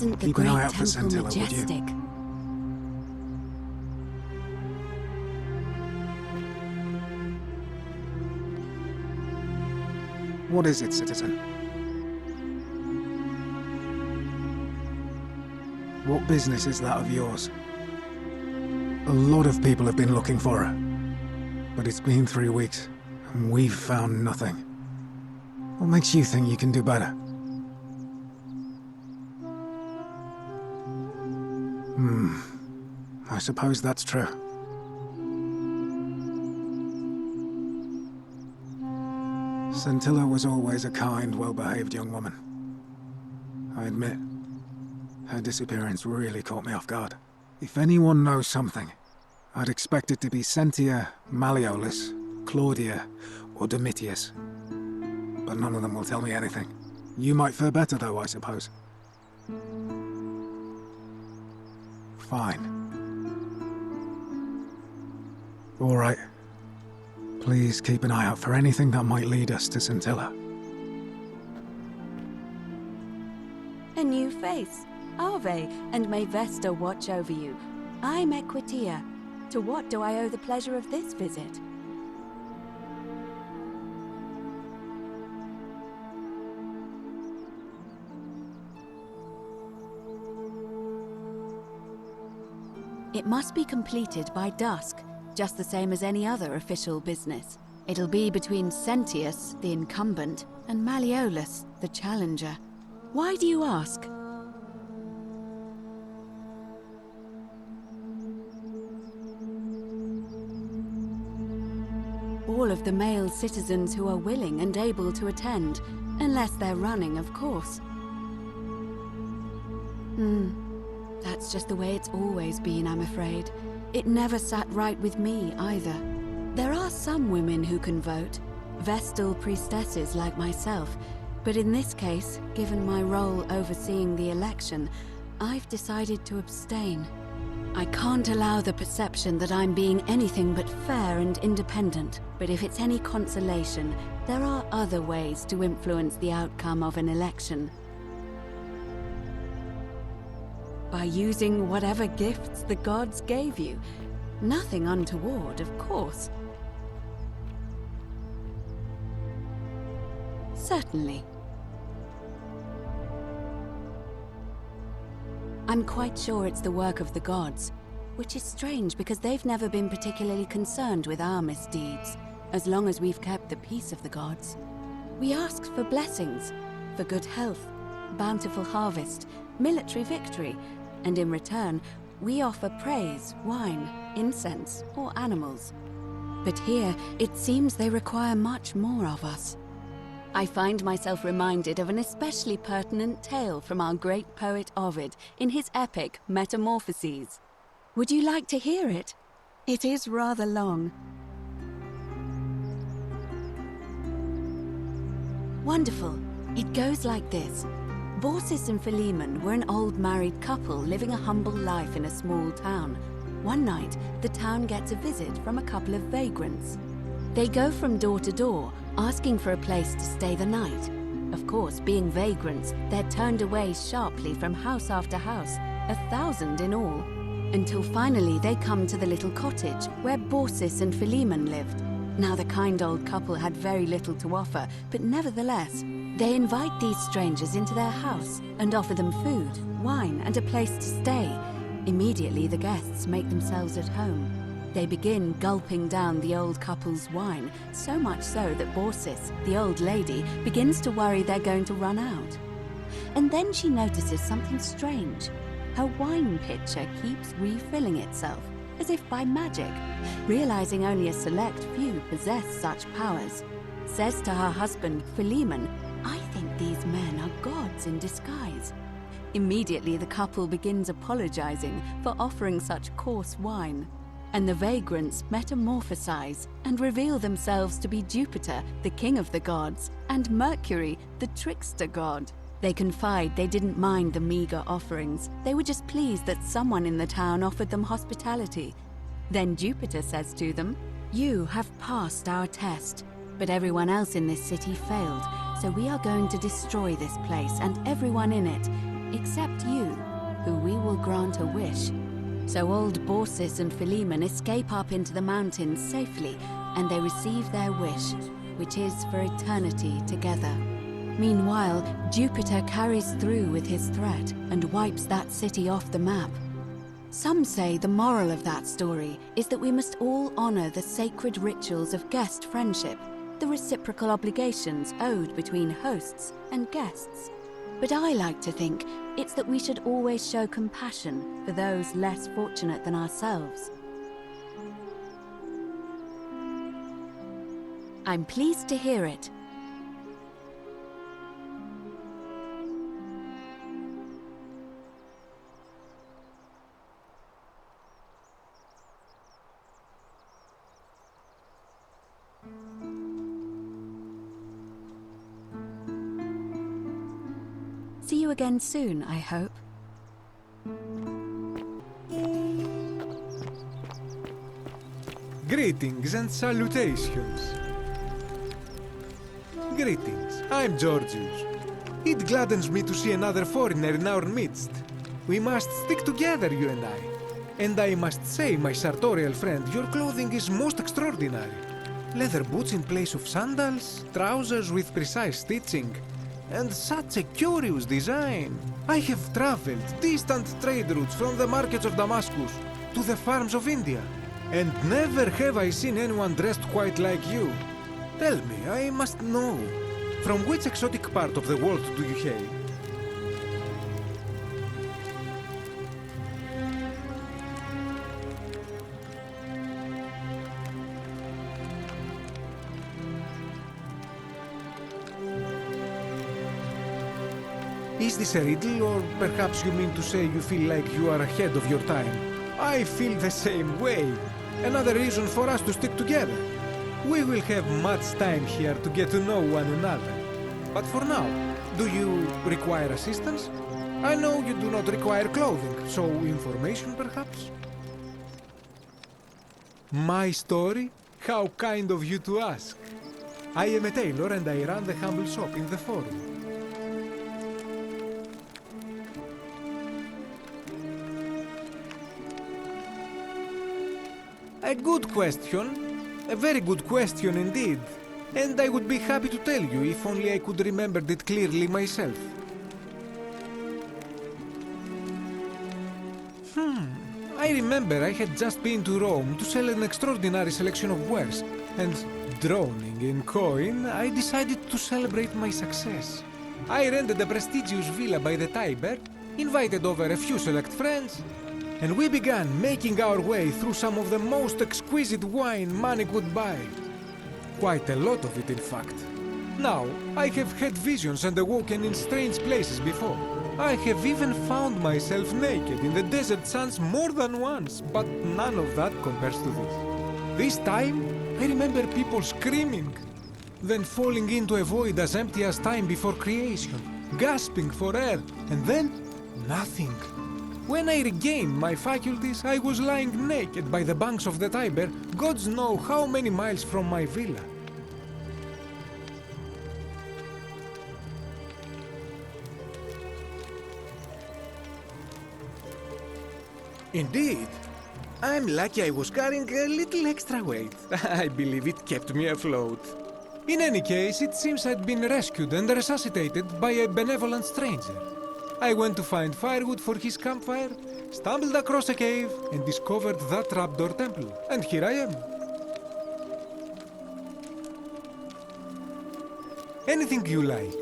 Isn't the Keep an great eye out for temple Scintilla, would you? majestic? What is it, citizen? What business is that of yours? A lot of people have been looking for her. But it's been 3 weeks, and we've found nothing. What makes you think you can do better? I suppose that's true. Scintilla was always a kind, well-behaved young woman. I admit, her disappearance really caught me off guard. If anyone knows something, I'd expect it to be Sentia, Malleolus, Claudia, or Domitius. But none of them will tell me anything. You might fare better though, I suppose. Fine. All right. Please keep an eye out for anything that might lead us to Scintilla. A new face. Ave, and may Vesta watch over you. I'm Equitia. To what do I owe the pleasure of this visit? It must be completed by dusk, just the same as any other official business. It'll be between Sentius, the incumbent, and Malleolus, the challenger. Why do you ask? All of the male citizens who are willing and able to attend, unless they're running, of course. That's just the way it's always been, I'm afraid. It never sat right with me, either. There are some women who can vote, Vestal priestesses like myself, but in this case, given my role overseeing the election, I've decided to abstain. I can't allow the perception that I'm being anything but fair and independent, but if it's any consolation, there are other ways to influence the outcome of an election. By using whatever gifts the gods gave you. Nothing untoward, of course. Certainly. I'm quite sure it's the work of the gods, which is strange because they've never been particularly concerned with our misdeeds, as long as we've kept the peace of the gods. We asked for blessings, for good health, bountiful harvest, military victory, and in return, we offer praise, wine, incense, or animals. But here, it seems they require much more of us. I find myself reminded of an especially pertinent tale from our great poet Ovid in his epic Metamorphoses. Would you like to hear it? It is rather long. Wonderful. It goes like this. Georgius and Philemon were an old married couple living a humble life in a small town. One night, the town gets a visit from a couple of vagrants. They go from door to door, asking for a place to stay the night. Of course, being vagrants, they're turned away sharply from house after house, 1,000 in all, until finally they come to the little cottage where Georgius and Philemon lived. Now, the kind old couple had very little to offer, but nevertheless, they invite these strangers into their house and offer them food, wine, and a place to stay. Immediately, the guests make themselves at home. They begin gulping down the old couple's wine, so much so that Georgius, the old lady, begins to worry they're going to run out. And then she notices something strange. Her wine pitcher keeps refilling itself, as if by magic, realizing only a select few possess such powers. Says to her husband, Philemon, "I think these men are gods in disguise." Immediately the couple begins apologizing for offering such coarse wine, and the vagrants metamorphosize and reveal themselves to be Jupiter, the king of the gods, and Mercury, the trickster god. They confide they didn't mind the meager offerings. They were just pleased that someone in the town offered them hospitality. Then Jupiter says to them, "You have passed our test, but everyone else in this city failed, so we are going to destroy this place and everyone in it. except you, who we will grant a wish. So old Baucis and Philemon escape up into the mountains safely, and they receive their wish, which is for eternity together. Meanwhile, Jupiter carries through with his threat and wipes that city off the map. Some say the moral of that story is that we must all honor the sacred rituals of guest friendship, the reciprocal obligations owed between hosts and guests. But I like to think it's that we should always show compassion for those less fortunate than ourselves. I'm pleased to hear it. See you again soon, I hope. Greetings and salutations. Greetings, I'm Georgius. It gladdens me to see another foreigner in our midst. We must stick together, you and I. And I must say, my sartorial friend, your clothing is most extraordinary. Leather boots in place of sandals, trousers with precise stitching, and such a curious design. I have traveled distant trade routes from the markets of Damascus to the farms of India, and never have I seen anyone dressed quite like you. Tell me, I must know, from which exotic part of the world do you hail? Is this a riddle, or perhaps you mean to say you feel like you are ahead of your time? I feel the same way. Another reason for us to stick together. We will have much time here to get to know one another. But for now, do you require assistance? I know you do not require clothing, so information perhaps? My story? How kind of you to ask. I am a tailor and I run the humble shop in the forum. A good question. A very good question indeed. And I would be happy to tell you if only I could remember it clearly myself. I remember I had just been to Rome to sell an extraordinary selection of wares, and drowning in coin, I decided to celebrate my success. I rented a prestigious villa by the Tiber, invited over a few select friends, and we began making our way through some of the most exquisite wine money could buy. Quite a lot of it, in fact. Now, I have had visions and awoken in strange places before. I have even found myself naked in the desert sands more than once, but none of that compares to this. This time, I remember people screaming, then falling into a void as empty as time before creation, gasping for air, and then nothing. When I regained my faculties, I was lying naked by the banks of the Tiber, gods know how many miles from my villa. Indeed. I'm lucky I was carrying a little extra weight. I believe it kept me afloat. In any case, it seems I'd been rescued and resuscitated by a benevolent stranger. I went to find firewood for his campfire, stumbled across a cave, and discovered that trapdoor temple. And here I am. Anything you like.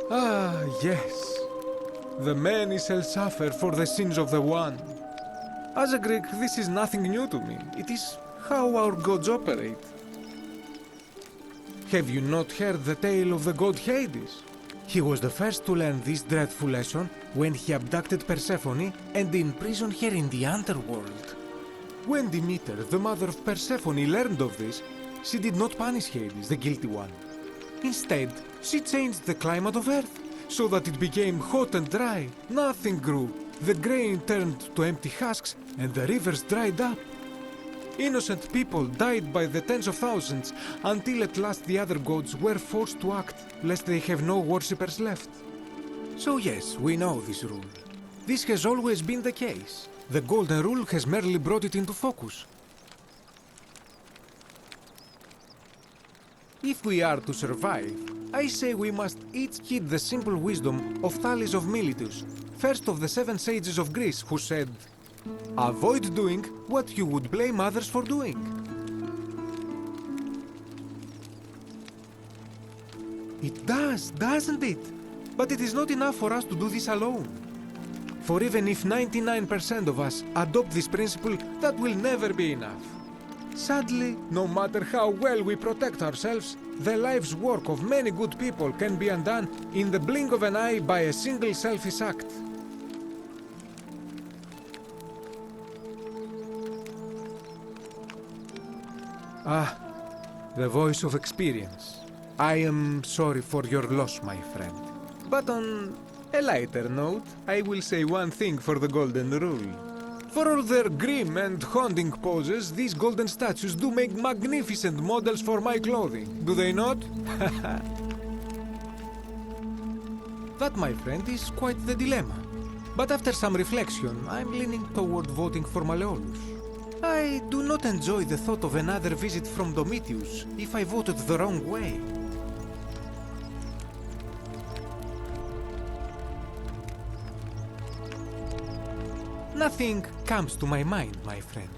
Ah, yes. The many shall suffer for the sins of the one. As a Greek, this is nothing new to me. It is how our gods operate. Have you not heard the tale of the god Hades? He was the first to learn this dreadful lesson when he abducted Persephone and imprisoned her in the underworld. When Demeter, the mother of Persephone, learned of this, she did not punish Hades, the guilty one. Instead, she changed the climate of Earth so that it became hot and dry. Nothing grew. The grain turned to empty husks and the rivers dried up. Innocent people died by the tens of thousands, until at last the other gods were forced to act, lest they have no worshippers left. So yes, we know this rule. This has always been the case. The Golden Rule has merely brought it into focus. If we are to survive, I say we must each heed the simple wisdom of Thales of Miletus, first of the 7 sages of Greece, who said, "Avoid doing what you would blame others for doing." It does, doesn't it? But it is not enough for us to do this alone. For even if 99% of us adopt this principle, that will never be enough. Sadly, no matter how well we protect ourselves, the life's work of many good people can be undone in the blink of an eye by a single selfish act. Ah, the voice of experience. I am sorry for your loss, my friend. But on a lighter note, I will say one thing for the Golden Rule. For all their grim and haunting poses, these golden statues do make magnificent models for my clothing, do they not? That, my friend, is quite the dilemma. But after some reflection, I'm leaning toward voting for Malleolus. I do not enjoy the thought of another visit from Domitius if I voted the wrong way. Nothing comes to my mind, my friend.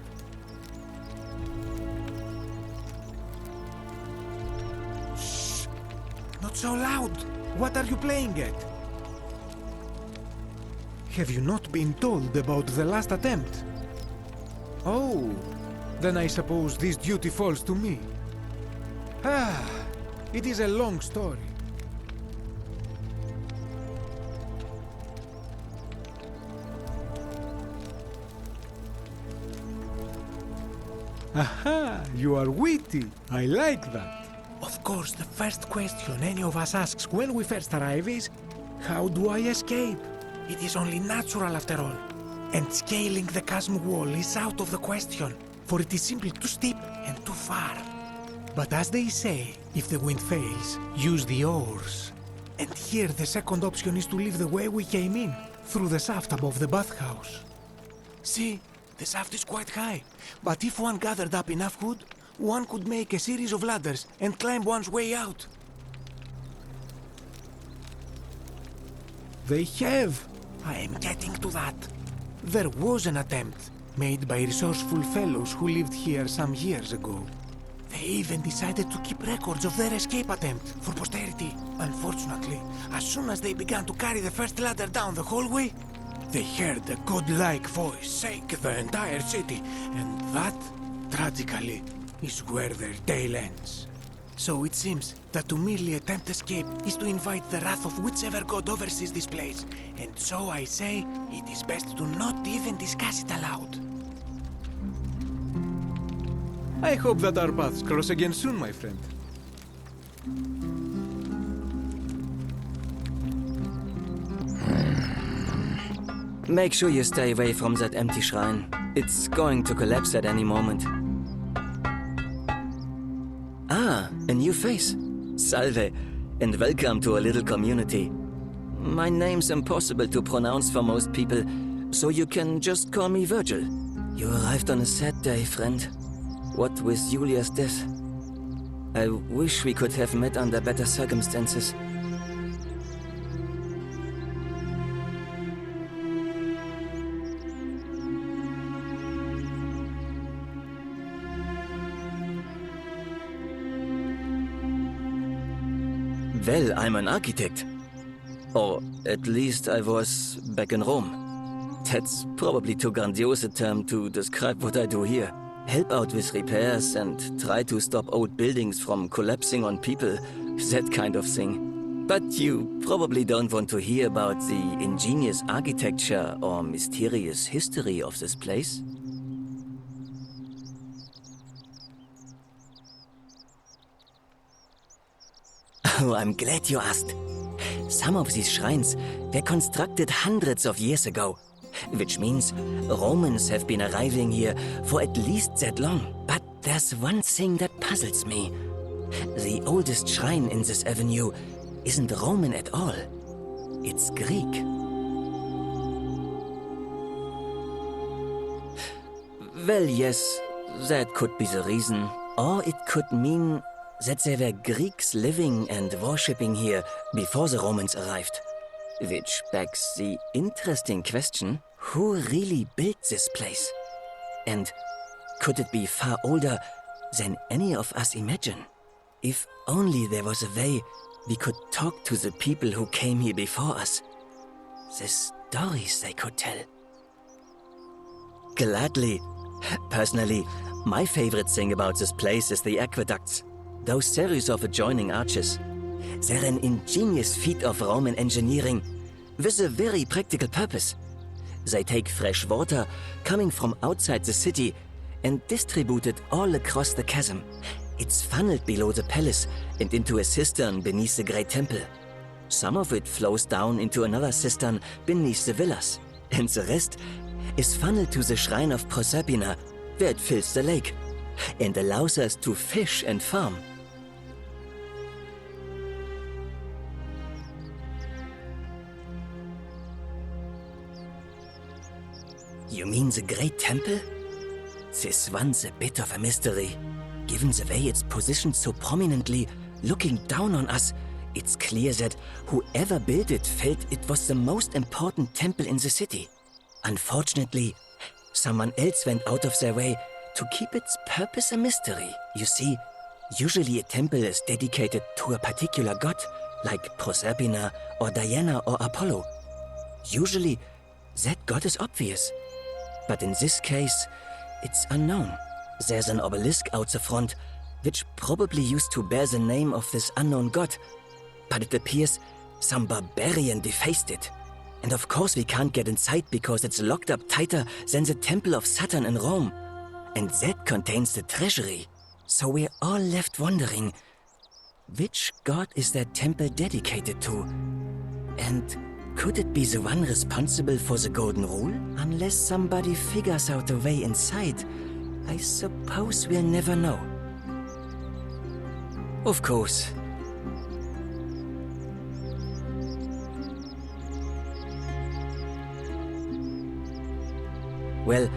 Shh! Not so loud! What are you playing at? Have you not been told about the last attempt? Oh, then I suppose this duty falls to me. Ah, it is a long story. Aha, you are witty. I like that. Of course, the first question any of us asks when we first arrive is, how do I escape? It is only natural after all. And scaling the chasm wall is out of the question, for it is simply too steep and too far. But as they say, if the wind fails, use the oars. And here the second option is to leave the way we came in, through the shaft above the bathhouse. See? The shaft is quite high, but if one gathered up enough wood, one could make a series of ladders and climb one's way out. They have. I am getting to that. There was an attempt, made by resourceful fellows who lived here some years ago. They even decided to keep records of their escape attempt for posterity. Unfortunately, as soon as they began to carry the first ladder down the hallway, they heard a godlike voice shake the entire city, and that, tragically, is where their tale ends. So it seems that to merely attempt escape is to invite the wrath of whichever god oversees this place, and so I say it is best to not even discuss it aloud. I hope that our paths cross again soon, my friend. Make sure you stay away from that empty shrine. It's going to collapse at any moment. Ah, a new face. Salve, and welcome to a little community. My name's impossible to pronounce for most people, so you can just call me Vergil. You arrived on a sad day, friend. What with Julia's death? I wish we could have met under better circumstances. Well, I'm an architect. Or at least I was back in Rome. That's probably too grandiose a term to describe what I do here. Help out with repairs and try to stop old buildings from collapsing on people, that kind of thing. But you probably don't want to hear about the ingenious architecture or mysterious history of this place. Oh, I'm glad you asked. Some of these shrines were constructed hundreds of years ago. which means Romans have been arriving here for at least that long. But there's one thing that puzzles me. The oldest shrine in this avenue isn't Roman at all. It's Greek. Well, yes, that could be the reason. Or it could mean that there were Greeks living and worshipping here before the Romans arrived. Which begs the interesting question, who really built this place? And could it be far older than any of us imagine? If only there was a way we could talk to the people who came here before us. The stories they could tell. Gladly. Personally, my favorite thing about this place is the aqueducts. Those series of adjoining arches. They're an ingenious feat of Roman engineering with a very practical purpose. They take fresh water coming from outside the city and distribute it all across the chasm. It's funneled below the palace and into a cistern beneath the great temple. Some of it flows down into another cistern beneath the villas, and the rest is funneled to the shrine of Proserpina, where it fills the lake, and allows us to fish and farm. You mean the Great Temple? This one's a bit of a mystery. Given the way it's positioned so prominently, looking down on us, it's clear that whoever built it felt it was the most important temple in the city. Unfortunately, someone else went out of their way to keep its purpose a mystery. You see, usually a temple is dedicated to a particular god, like Proserpina or Diana or Apollo. Usually, that god is obvious. But in this case, it's unknown. There's an obelisk out the front, which probably used to bear the name of this unknown god. But it appears some barbarian defaced it. And of course we can't get inside because it's locked up tighter than the Temple of Saturn in Rome. And that contains the treasury. So we're all left wondering, which god is that temple dedicated to? And could it be the one responsible for the Golden Rule? Unless somebody figures out a way inside, I suppose we'll never know. Of course. Well,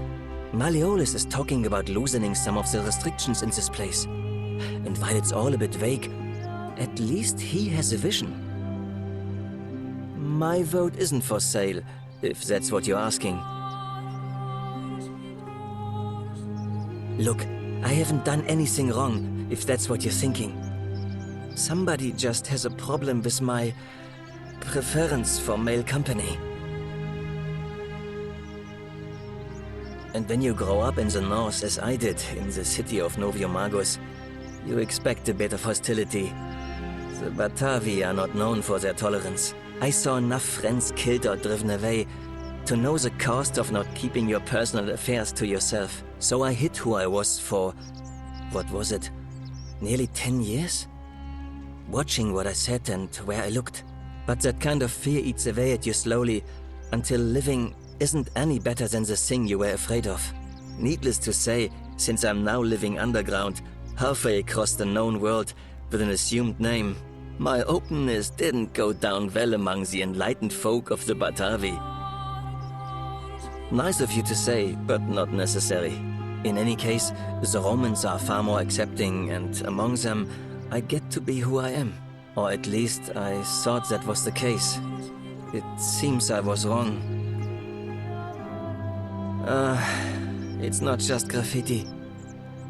Malleolus is talking about loosening some of the restrictions in this place. And while it's all a bit vague, at least he has a vision. My vote isn't for sale, if that's what you're asking. Look, I haven't done anything wrong, if that's what you're thinking. Somebody just has a problem with my preference for male company. And when you grow up in the north, as I did, in the city of Noviomagus, you expect a bit of hostility. The Batavi are not known for their tolerance. I saw enough friends killed or driven away to know the cost of not keeping your personal affairs to yourself. So I hid who I was for, what was it, nearly 10 years? Watching what I said and where I looked. But that kind of fear eats away at you slowly, until living isn't any better than the thing you were afraid of. Needless to say, since I'm now living underground, halfway across the known world with an assumed name, my openness didn't go down well among the enlightened folk of the Batavi. Nice of you to say, but not necessary. In any case, the Romans are far more accepting, and among them, I get to be who I am. Or at least I thought that was the case. It seems I was wrong. It's not just graffiti.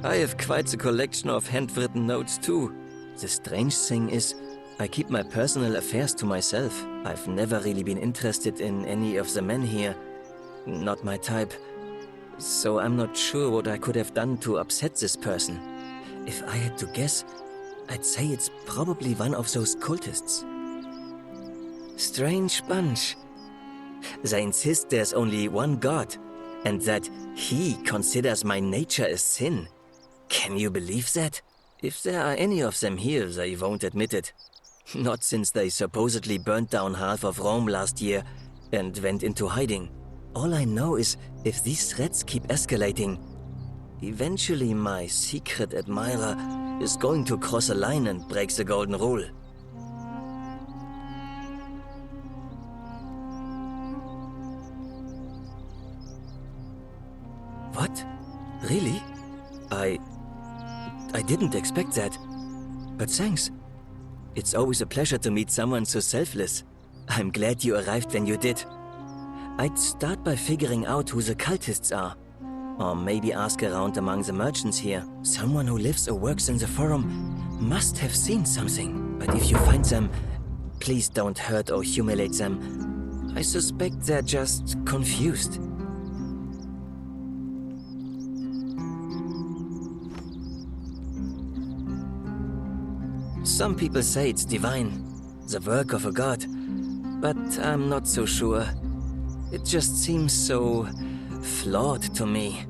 I have quite the collection of handwritten notes too. The strange thing is, I keep my personal affairs to myself. I've never really been interested in any of the men here. Not my type. So I'm not sure what I could have done to upset this person. If I had to guess, I'd say it's probably one of those cultists. Strange bunch. They insist there's only one god, and that he considers my nature a sin. Can you believe that? If there are any of them here, they won't admit it. Not since they supposedly burnt down half of Rome last year and went into hiding. All I know is if these threats keep escalating, eventually my secret admirer is going to cross a line and break the golden rule. What? Really? I didn't expect that. But thanks. It's always a pleasure to meet someone so selfless. I'm glad you arrived when you did. I'd start by figuring out who the cultists are. Or maybe ask around among the merchants here. Someone who lives or works in the forum must have seen something. But if you find them, please don't hurt or humiliate them. I suspect they're just confused. Some people say it's divine, the work of a god, but I'm not so sure. It just seems so flawed to me.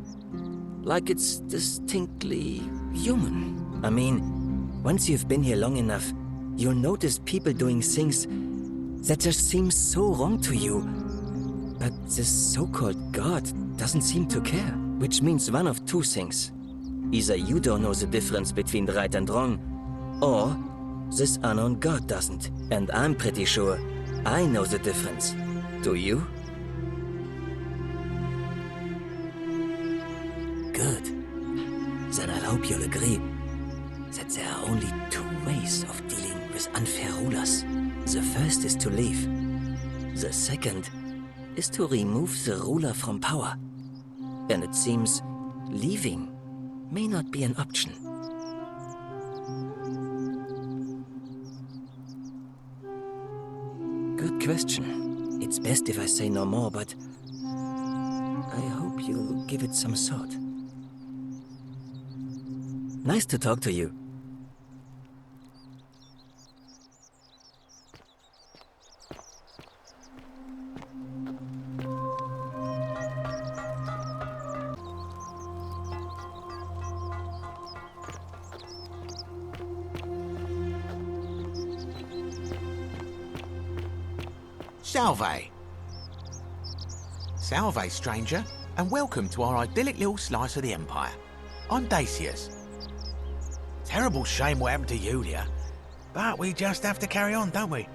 Like it's distinctly human. I mean, once you've been here long enough, you'll notice people doing things that just seem so wrong to you. But this so-called god doesn't seem to care, which means one of two things. Either you don't know the difference between right and wrong, or this unknown god doesn't. And I'm pretty sure I know the difference. Do you? Good. Then I hope you'll agree that there are only two ways of dealing with unfair rulers. The first is to leave. The second is to remove the ruler from power. And it seems leaving may not be an option. Good question. It's best if I say no more, but I hope you'll give it some thought. Nice to talk to you. Salve. Salve, stranger, and welcome to our idyllic little slice of the Empire. I'm Desius. Terrible shame what happened to Julia, but we just have to carry on, don't we?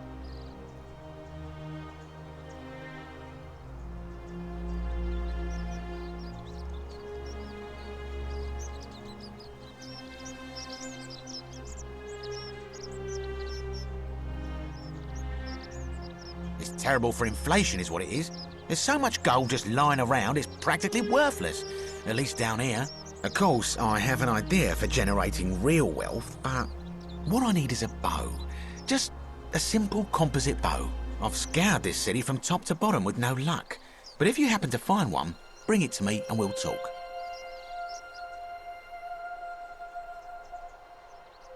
It's terrible for inflation is what it is. There's so much gold just lying around, it's practically worthless. At least down here. Of course, I have an idea for generating real wealth, but what I need is a bow. Just a simple composite bow. I've scoured this city from top to bottom with no luck. But if you happen to find one, bring it to me and we'll talk.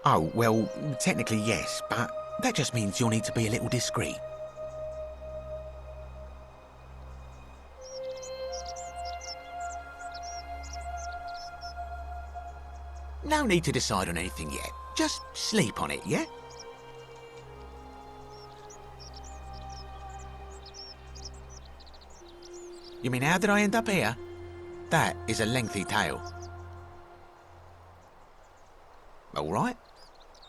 Oh, well, technically yes, but that just means you'll need to be a little discreet. No need to decide on anything yet. Just sleep on it, yeah? You mean, how did I end up here? That is a lengthy tale. All right.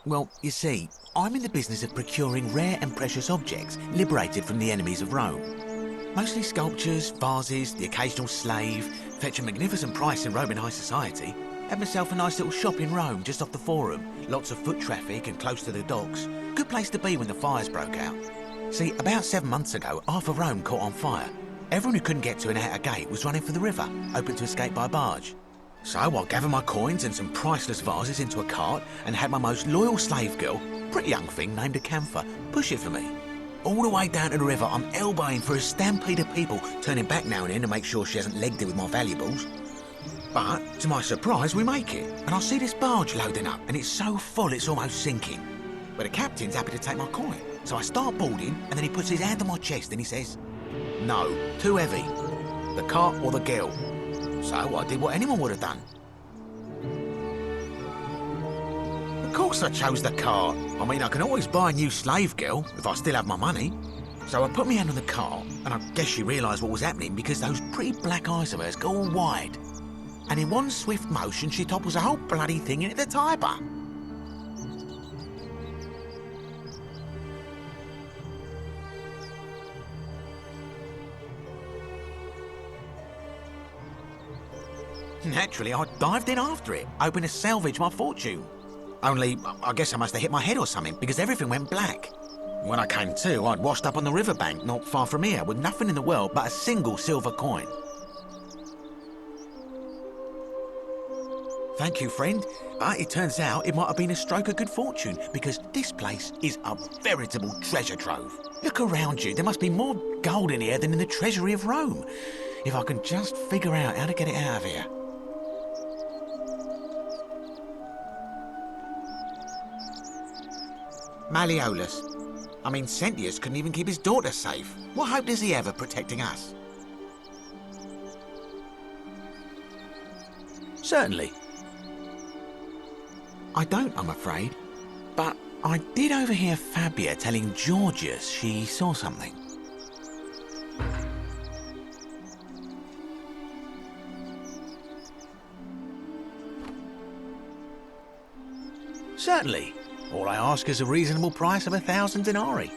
Well, you see, I'm in the business of procuring rare and precious objects liberated from the enemies of Rome. Mostly sculptures, vases, the occasional slave, fetch a magnificent price in Roman high society. Had myself a nice little shop in Rome, just off the Forum. Lots of foot traffic and close to the docks. Good place to be when the fires broke out. See, about 7 months ago, half of Rome caught on fire. Everyone who couldn't get to an outer gate was running for the river, open to escape by barge. So I gathered my coins and some priceless vases into a cart and had my most loyal slave girl, pretty young thing named Acantha, push it for me. All the way down to the river, I'm elbowing for a stampede of people, turning back now and then to make sure she hasn't legged it with my valuables. But, to my surprise, we make it, and I see this barge loading up, and it's so full it's almost sinking. But the captain's happy to take my coin, so I start boarding, and then he puts his hand on my chest and he says, "No, too heavy. The cart or the girl." So I did what anyone would have done. Of course I chose the cart. I mean, I can always buy a new slave girl, if I still have my money. So I put my hand on the car, and I guess she realised what was happening because those pretty black eyes of hers go all wide. And in one swift motion, she topples the whole bloody thing into the tyre bar. Naturally, I dived in after it, hoping to salvage my fortune. Only, I guess I must have hit my head or something, because everything went black. When I came to, I'd washed up on the riverbank not far from here, with nothing in the world but a single silver coin. Thank you, friend. But it turns out it might have been a stroke of good fortune, because this place is a veritable treasure trove. Look around you, there must be more gold in here than in the treasury of Rome. If I can just figure out how to get it out of here. Malleolus. I mean, Desius couldn't even keep his daughter safe. What hope does he have of protecting us? Certainly. I don't, I'm afraid. But I did overhear Fabia telling Georgius she saw something. Certainly. All I ask is a reasonable price of 1,000 denarii.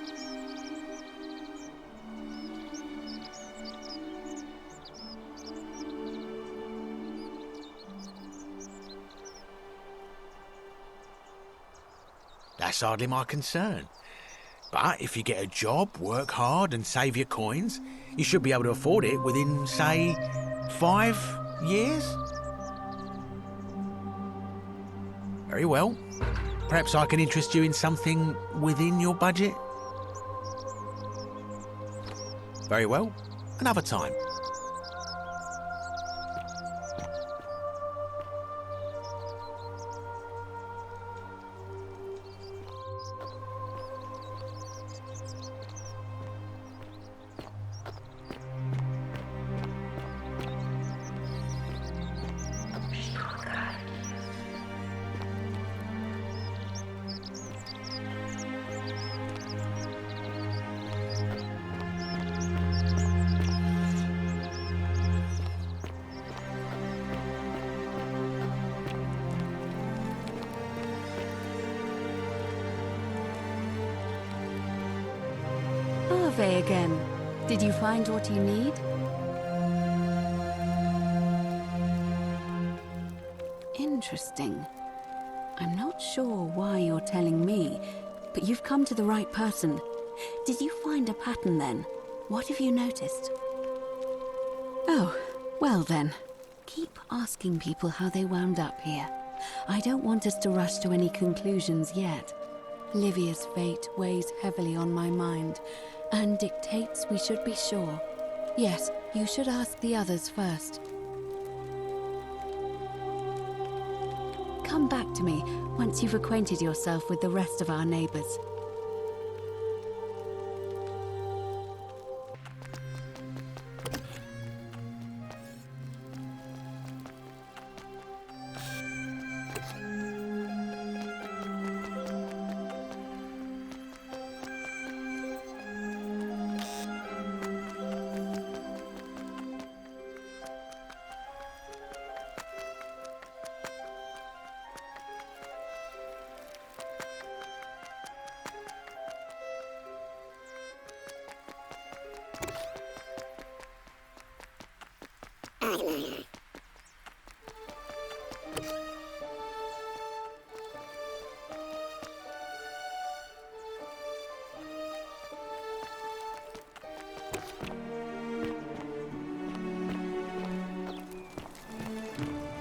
That's hardly my concern. But if you get a job, work hard and save your coins, you should be able to afford it within, say, 5 years? Very well. Perhaps I can interest you in something within your budget? Very well. Another time. Again. Did you find what you need? Interesting. I'm not sure why you're telling me, but you've come to the right person. Did you find a pattern then? What have you noticed? Oh, well then. Keep asking people how they wound up here. I don't want us to rush to any conclusions yet. Livia's fate weighs heavily on my mind, and dictates we should be sure. Yes, you should ask the others first. Come back to me once you've acquainted yourself with the rest of our neighbors.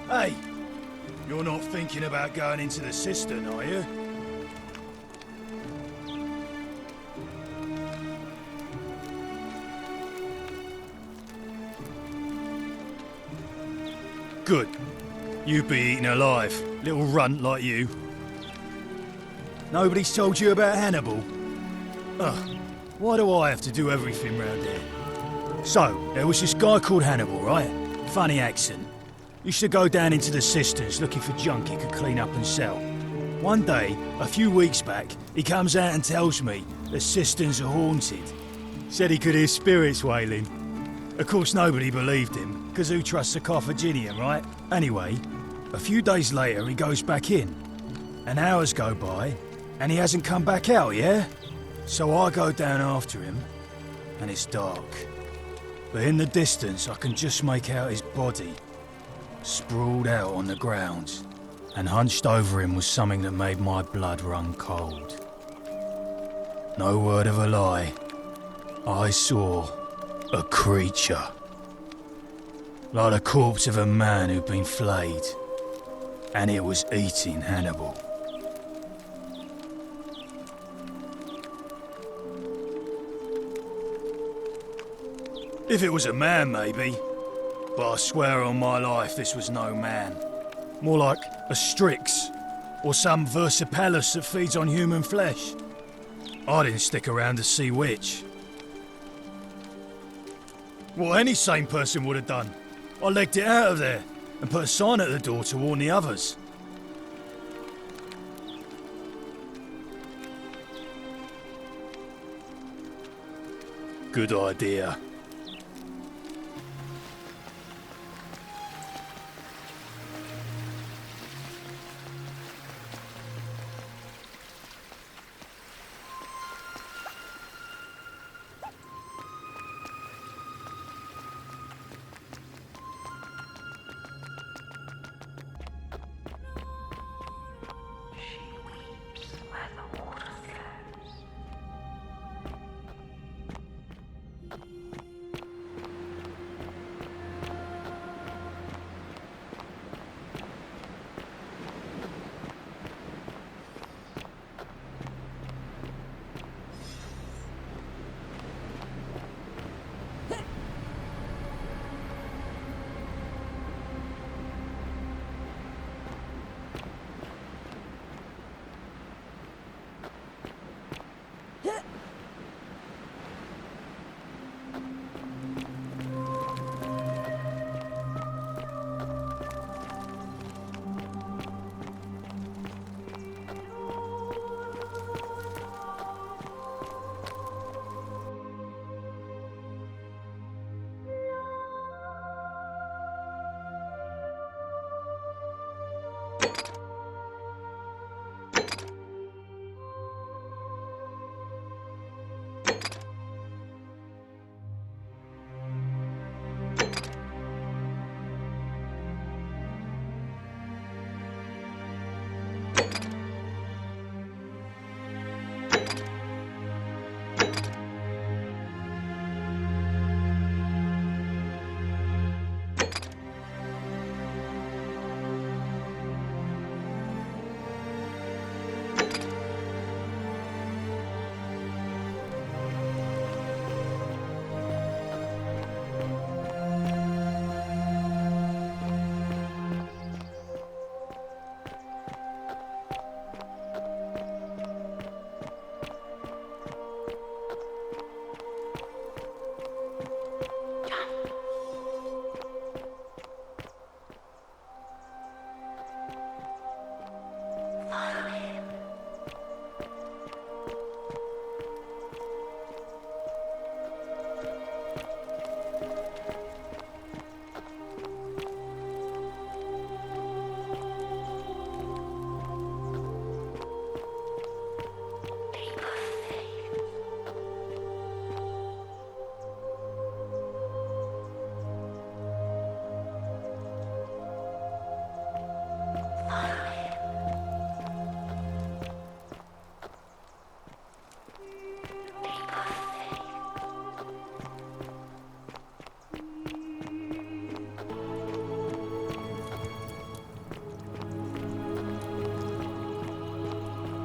Hey, you're not thinking about going into the cistern, are you? Good. You'd be eaten alive, little runt like you. Nobody's told you about Hannibal? Ugh, why do I have to do everything round here? So, there was this guy called Hannibal, right? Funny accent. Used to go down into the cisterns looking for junk he could clean up and sell. One day, a few weeks back, he comes out and tells me the cisterns are haunted. Said he could hear spirits wailing. Of course, nobody believed him, because who trusts a Carthaginian, right? Anyway, a few days later, he goes back in. And hours go by, and he hasn't come back out, yeah? So I go down after him, and it's dark. But in the distance, I can just make out his body, sprawled out on the ground. And hunched over him was something that made my blood run cold. No word of a lie. I saw a creature. Like the corpse of a man who'd been flayed. And it was eating Hannibal. If it was a man, maybe. But I swear on my life this was no man. More like a Strix, or some Versipalus that feeds on human flesh. I didn't stick around to see which. What any sane person would have done. I legged it out of there, and put a sign at the door to warn the others. Good idea.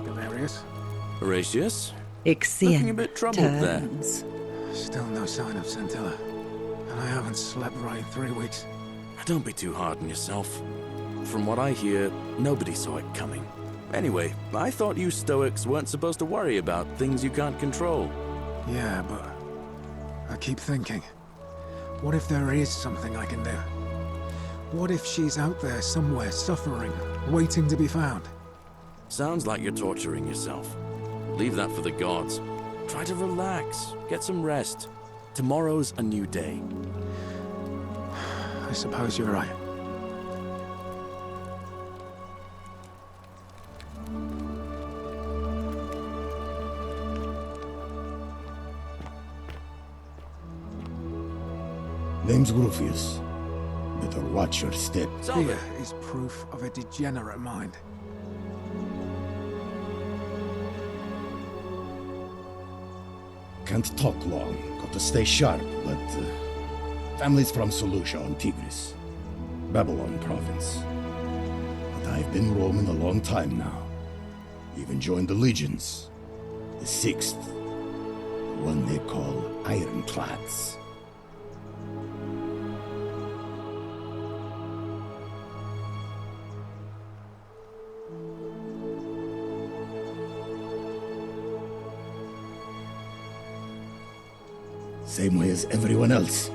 Galerius? Horatius? Ixion Looking a bit troubled there. turns. Still no sign of Scintilla. And I haven't slept right in 3 weeks. Don't be too hard on yourself. From what I hear, nobody saw it coming. Anyway, I thought you Stoics weren't supposed to worry about things you can't control. Yeah, but I keep thinking, what if there is something I can do? What if she's out there somewhere suffering, waiting to be found? Sounds like you're torturing yourself. Leave that for the gods. Try to relax, get some rest. Tomorrow's a new day. I suppose you're right. Name's Rufius. Better watch your step. Fear is proof of a degenerate mind. Can't talk long, got to stay sharp, but family's from Seleucia on Tigris, Babylon province. But I've been roaming a long time now. Even joined the legions. The 6th, the one they call Ironclads. Same way as everyone else.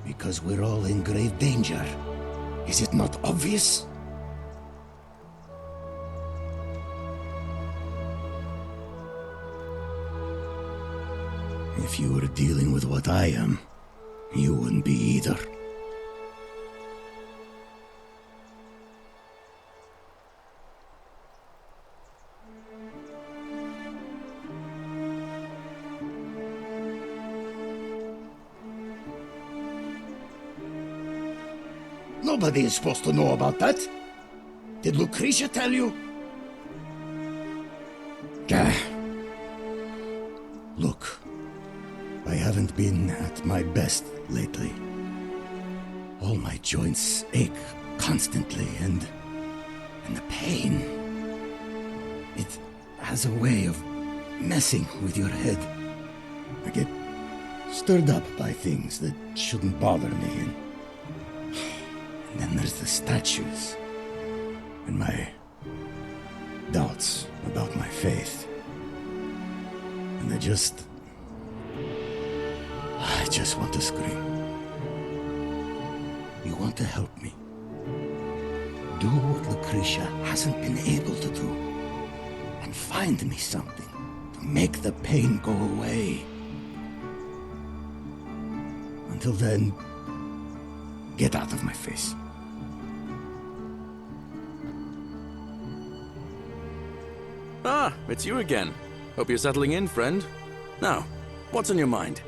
Because we're all in grave danger. Is it not obvious? If you were dealing with what I am, you wouldn't be either. Nobody is supposed to know about that. Did Lucretia tell you? Gah. Look, I haven't been at my best lately. All my joints ache constantly, and the pain. It has a way of messing with your head. I get stirred up by things that shouldn't bother me, and then there's the statues, and my doubts about my faith. And I just want to scream. You want to help me? Do what Lucretia hasn't been able to do, and find me something to make the pain go away. Until then, get out of my face. Ah, it's you again. Hope you're settling in, friend. Now, what's on your mind?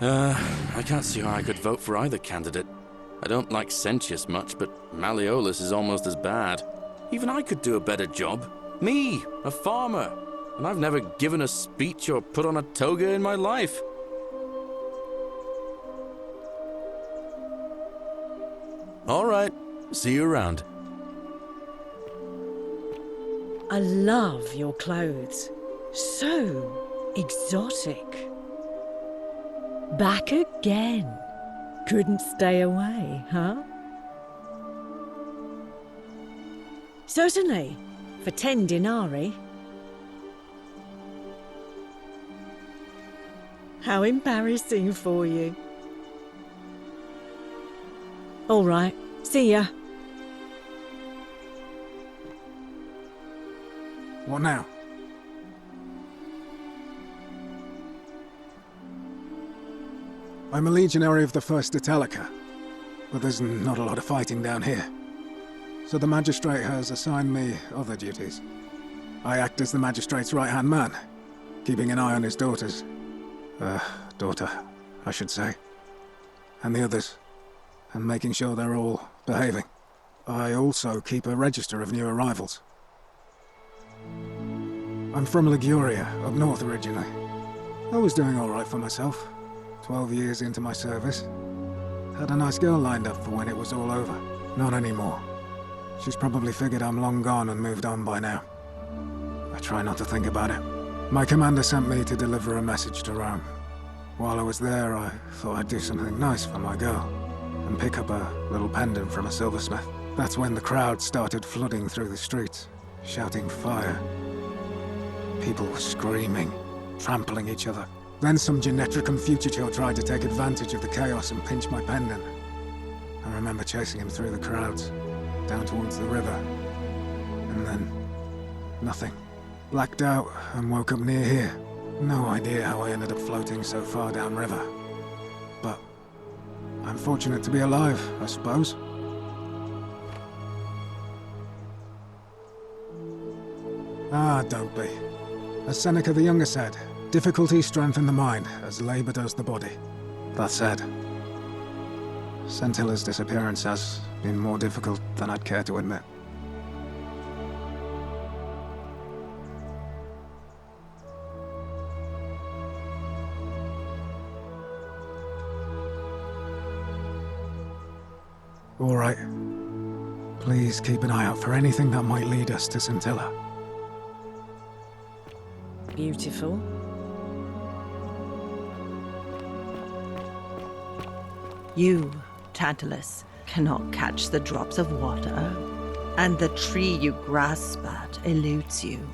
I can't see how I could vote for either candidate. I don't like Sentius much, but Malleolus is almost as bad. Even I could do a better job. Me, a farmer. And I've never given a speech or put on a toga in my life. All right. See you around. I love your clothes. So exotic. Back again. Couldn't stay away, huh? Certainly. For 10 denarii. How embarrassing for you. All right. See ya. What now? I'm a legionary of the 1st Italica, but there's not a lot of fighting down here. So the magistrate has assigned me other duties. I act as the magistrate's right-hand man, keeping an eye on his daughters. Daughter, I should say. And the others. And making sure they're all behaving. I also keep a register of new arrivals. I'm from Liguria, up north originally. I was doing all right for myself. 12 years into my service. Had a nice girl lined up for when it was all over. Not anymore. She's probably figured I'm long gone and moved on by now. I try not to think about it. My commander sent me to deliver a message to Rome. While I was there, I thought I'd do something nice for my girl, and pick up a little pendant from a silversmith. That's when the crowd started flooding through the streets, shouting fire. People were screaming, trampling each other. Then some genetricum fugitive tried to take advantage of the chaos and pinch my pendant. I remember chasing him through the crowds, down towards the river. And then, nothing. Blacked out and woke up near here. No idea how I ended up floating so far downriver. But I'm fortunate to be alive, I suppose. Ah, don't be. As Seneca the Younger said, difficulty strengthens the mind, as labor does the body. That said, Scintilla's disappearance has been more difficult than I'd care to admit. All right. Please keep an eye out for anything that might lead us to Scintilla. Beautiful. You, Tantalus, cannot catch the drops of water, and the tree you grasp at eludes you.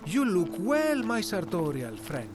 You look well, my sartorial friend.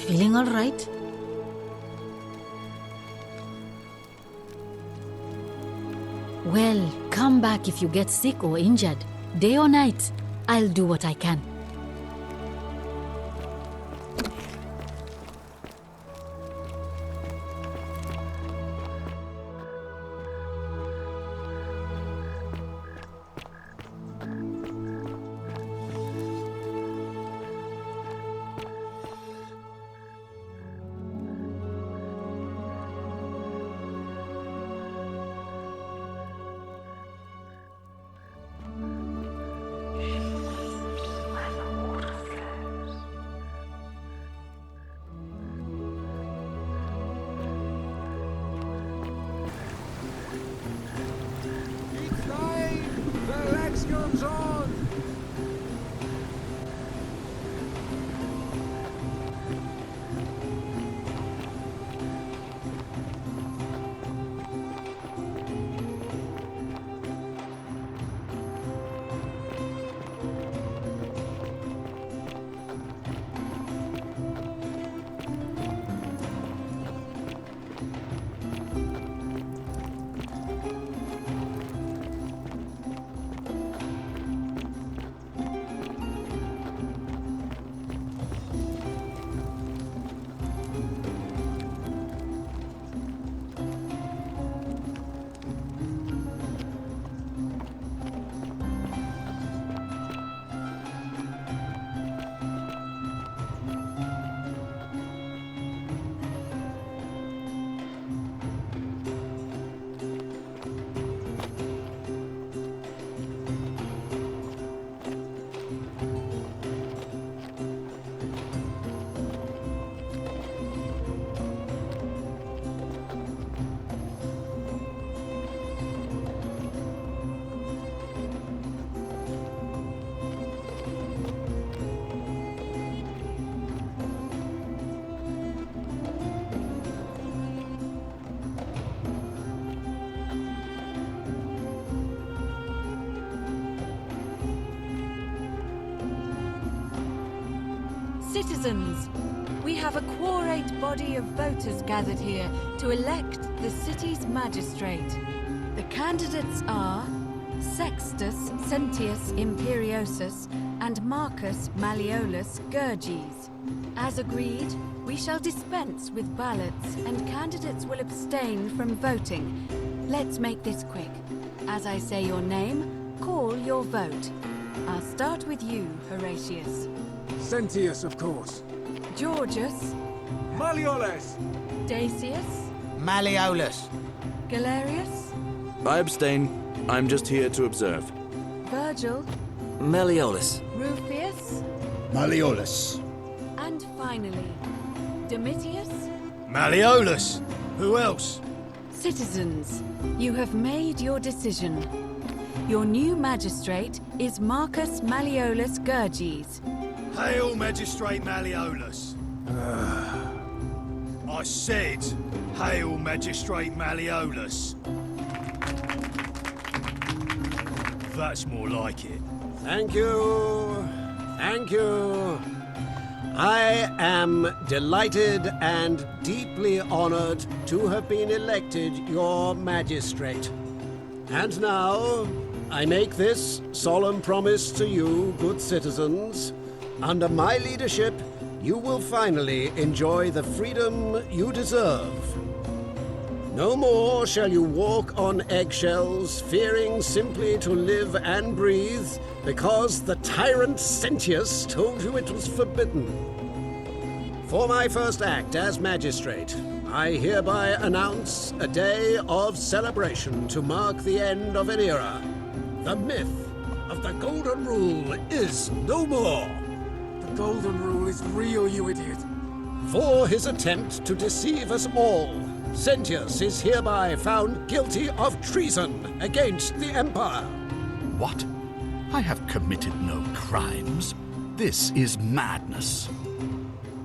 Feeling all right? Well, come back if you get sick or injured. Day or night, I'll do what I can. Citizens, we have a quorate body of voters gathered here to elect the city's magistrate. The candidates are Sextus Sentius Imperiosus and Marcus Malleolus Georgius. As agreed, we shall dispense with ballots and candidates will abstain from voting. Let's make this quick. As I say your name, call your vote. I'll start with you, Horatius. Sentius, of course. Georgius. Malleolus! Desius. Malleolus. Galerius. I abstain. I'm just here to observe. Vergil. Malleolus. Rufius. Malleolus. And finally, Domitius. Malleolus. Who else? Citizens, you have made your decision. Your new magistrate is Marcus Malleolus Georgius. Hail, Magistrate Malleolus. I said, hail, Magistrate Malleolus. That's more like it. Thank you. Thank you. I am delighted and deeply honored to have been elected your magistrate. And now, I make this solemn promise to you, good citizens. Under my leadership, you will finally enjoy the freedom you deserve. No more shall you walk on eggshells, fearing simply to live and breathe, because the tyrant Sentius told you it was forbidden. For my first act as magistrate, I hereby announce a day of celebration to mark the end of an era. The myth of the Golden Rule is no more. The Golden Rule is real, you idiot. For his attempt to deceive us all, Sentius is hereby found guilty of treason against the Empire. What? I have committed no crimes. This is madness.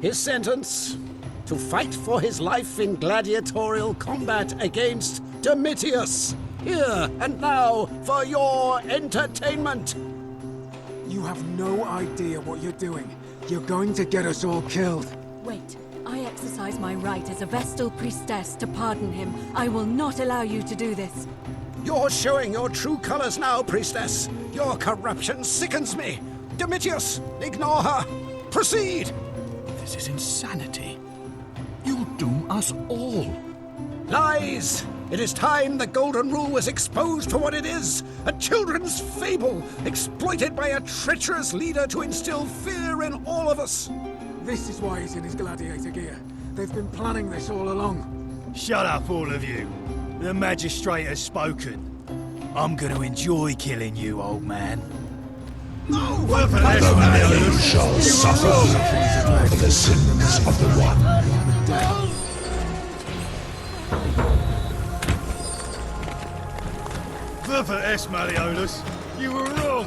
His sentence: to fight for his life in gladiatorial combat against Domitius, here and now for your entertainment. You have no idea what you're doing. You're going to get us all killed. Wait, I exercise my right as a Vestal priestess to pardon him. I will not allow you to do this. You're showing your true colors now, priestess. Your corruption sickens me. Domitius, ignore her. Proceed. This is insanity. You'll doom us all. Lies! It is time the Golden Rule was exposed for what it is, a children's fable, exploited by a treacherous leader to instill fear in all of us. This is why he's in his gladiator gear. They've been planning this all along. Shut up, all of you. The magistrate has spoken. I'm going to enjoy killing you, old man. The male shall suffer for the sins of the one. Versus Malleolus, you were wrong.